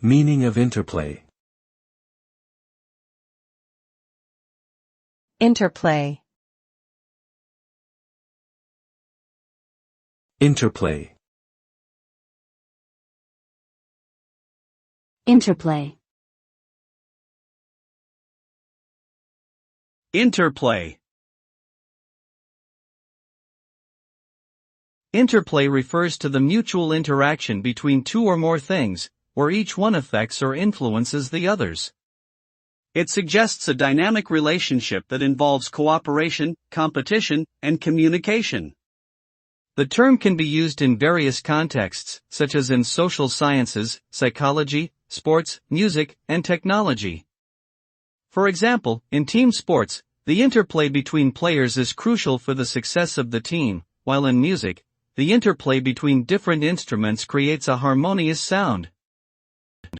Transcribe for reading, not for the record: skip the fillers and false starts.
Meaning of interplay. Interplay. Interplay. Interplay. Interplay. Interplay refers to the mutual interaction between two or more things, where each one affects or influences the others. It suggests a dynamic relationship that involves cooperation, competition, and communication. The term can be used in various contexts, such as in social sciences, psychology, sports, music, and technology. For example, in team sports, the interplay between players is crucial for the success of the team, while in music, the interplay between different instruments creates a harmonious sound.